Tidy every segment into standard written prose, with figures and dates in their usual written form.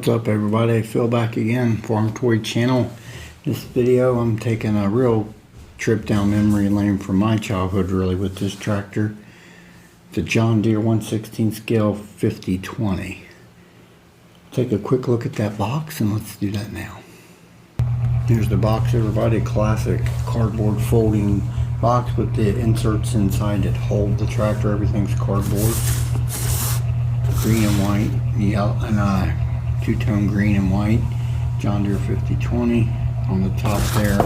What's up everybody, Phil back again, Farm Toy Channel. This video I'm taking a real trip down memory lane from my childhood really with this tractor. The John Deere 1/16 scale 5020. Take a quick look at that box and let's do that now. Here's the box everybody, classic cardboard folding box with the inserts inside that hold the tractor. Everything's cardboard. Green and white, yellow, and two-tone green and white. John Deere 5020 on the top there.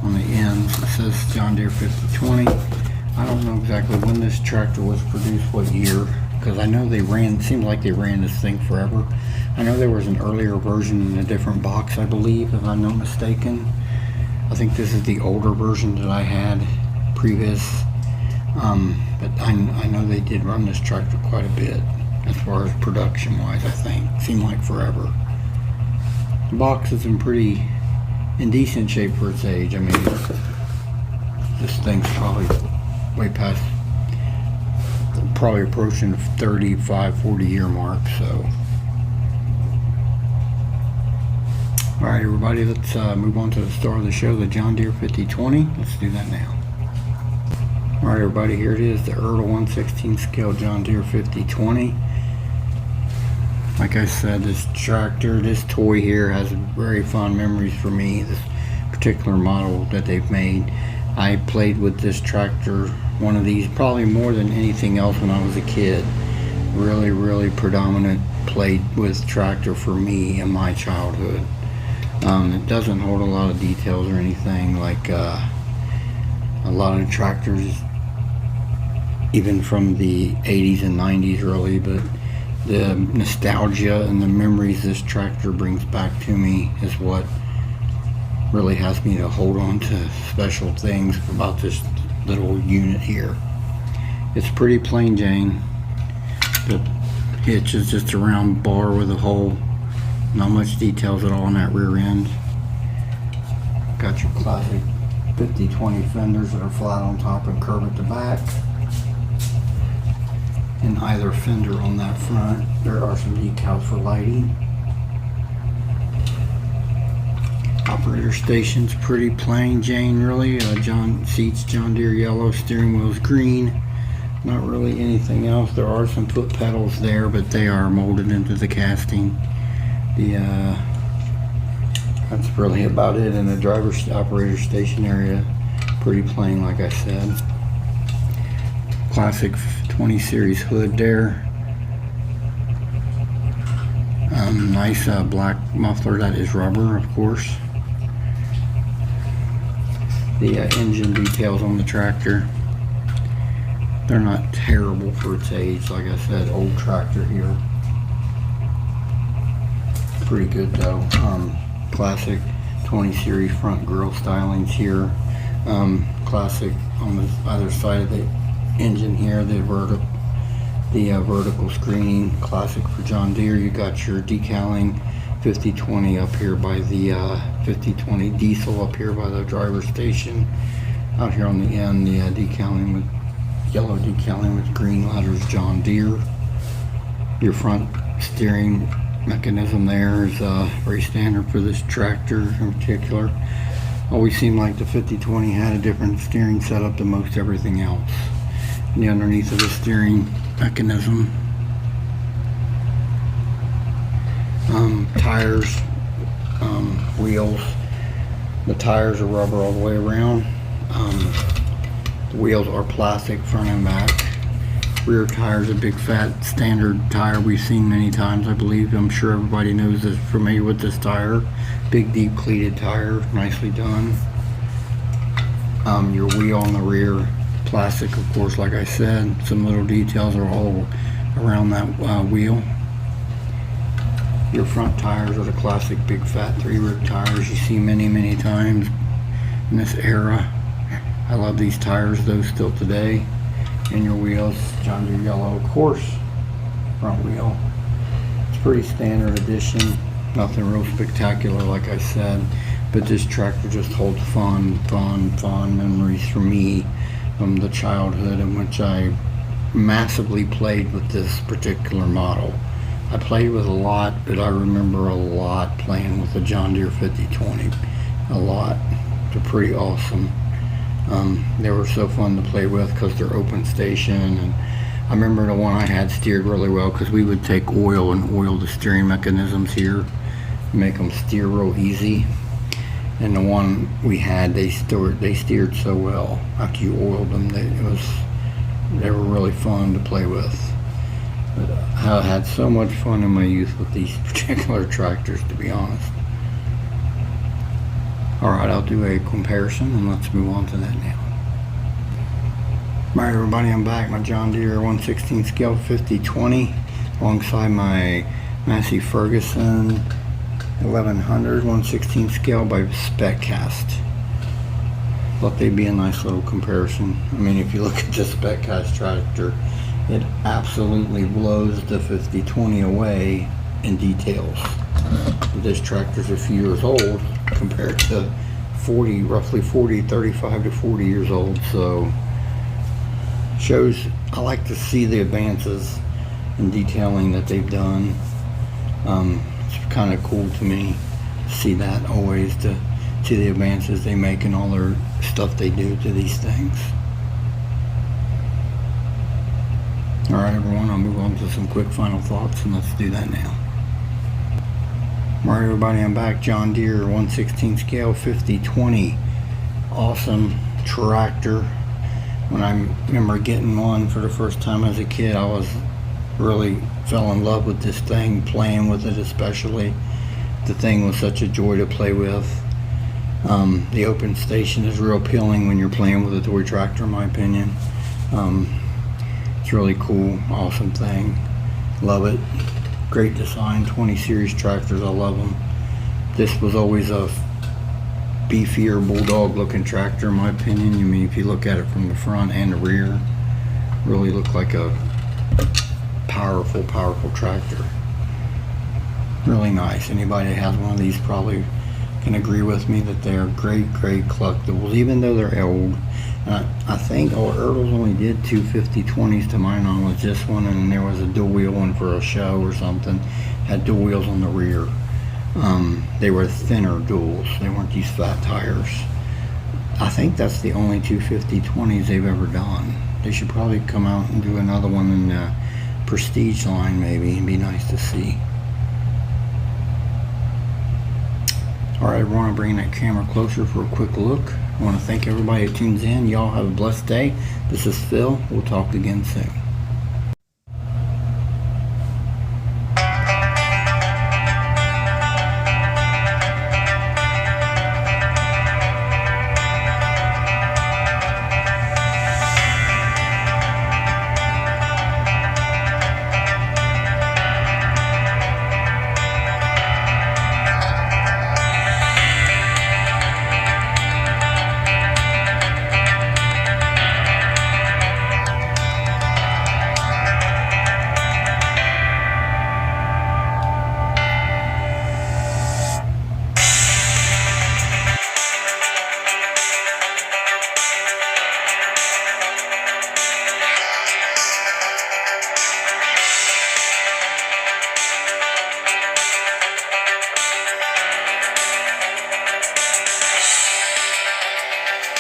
On the ends it says John Deere 5020. I don't know exactly when this tractor was produced, what year, because I know they ran, it seems like they ran this thing forever. I know there was an earlier version in a different box, I believe, if I'm not mistaken. I think this is the older version that I had previous, but I know they did run this tractor quite a bit as far as production wise. I think seemed like forever. The box is in decent shape for its age. I mean, this thing's probably way past, probably approaching the 35-40 year mark. So alright everybody, let's move on to the star of the show, the John Deere 5020. Let's do that now. Alright everybody, here it is, the Ertl 1/16 scale John Deere 5020. Like I said, this tractor, this toy here has very fond memories for me. This particular model that they've made. I played with this tractor, one of these, probably more than anything else when I was a kid. Really predominant played with tractor for me in my childhood. It doesn't hold a lot of details or anything like a lot of tractors, even from the 80s and 90s really, but the nostalgia and the memories this tractor brings back to me is what really has me to hold on to special things about this little unit here. It's pretty plain Jane. The hitch is just a round bar with a hole. Not much details at all on that rear end. Got your classic 50/20 fenders that are flat on top and curve at the back. In either fender on that front, there are some decals for lighting. Operator station's pretty plain Jane really. Seats John Deere yellow, steering wheel's green. Not really anything else. There are some foot pedals there, but they are molded into the casting. That's really about it. In the driver's operator station area, pretty plain like I said. Classic 20 series hood there. Nice black muffler, that is rubber of course. The engine details on the tractor, they're not terrible for its age. Like I said, old tractor here. Pretty good though. Classic 20 series front grille stylings here. Classic on the other side of the engine here, the vertical screening, classic for John Deere. You got your decaling 5020 up here by the 5020 diesel up here by the driver's station. Out here on the end, the decaling with yellow decaling with green letters John Deere. Your front steering mechanism there is very standard for this tractor in particular. Always seemed like the 5020 had a different steering setup than most everything else. And the underneath of the steering mechanism, tires, wheels. The tires are rubber all the way around. The wheels are plastic front and back. Rear tires, a big fat standard tire we've seen many times, I believe. I'm sure everybody knows this, familiar with this tire. Big deep cleated tire, nicely done. Your wheel on the rear, plastic of course, like I said. Some little details are all around that wheel. Your front tires are the classic big fat 3-rib tires you see many times in this era. I love these tires though still today. And your wheels, John Deere yellow, of course, front wheel. It's pretty standard edition, nothing real spectacular like I said, but this tractor just holds fond memories for me from the childhood in which I massively played with this particular model. I played with a lot, but I remember a lot playing with the John Deere 5020. A lot. They're pretty awesome. They were so fun to play with because they're open station, and I remember the one I had steered really well because we would take oil and oil the steering mechanisms here, make them steer real easy. And the one we had, they steered so well after you oiled them. They were really fun to play with. But I had so much fun in my youth with these particular tractors, to be honest. Alright, I'll do a comparison and let's move on to that now. Alright everybody, I'm back. My John Deere 1/16 scale 5020 alongside my Massey Ferguson 1100 1/16 scale by SpecCast. Thought they'd be a nice little comparison. I mean, if you look at the SpecCast tractor, it absolutely blows the 5020 away in details. This tractor's a few years old compared to roughly 35 to 40 years old, so shows. I like to see the advances in detailing that they've done. It's kind of cool to me to see that, always to see the advances they make and all their stuff they do to these things. Alright everyone, I'll move on to some quick final thoughts, and let's do that now. Alright everybody, I'm back. John Deere 1/16 scale 5020. Awesome tractor. When I remember getting one for the first time as a kid, I really fell in love with this thing, playing with it especially. The thing was such a joy to play with. The open station is real appealing when you're playing with a toy tractor, in my opinion. It's really cool, awesome thing. Love it. Great design, 20 series tractors, I love them. This was always a beefier bulldog looking tractor, in my opinion. I mean, if you look at it from the front and the rear, really look like a powerful tractor. Really nice. Anybody that has one of these probably can agree with me that they're great collectibles, even though they're old. I think Ertl only did two 5020s to my knowledge. This one, and there was a dual wheel one for a show or something. Had dual wheels on the rear. They were thinner duals. They weren't these fat tires. I think that's the only two 5020s they've ever done. They should probably come out and do another one in the Prestige line, maybe. It'd be nice to see. Alright everyone, I'm bringing that camera closer for a quick look. I want to thank everybody that tunes in. Y'all have a blessed day. This is Phil. We'll talk again soon.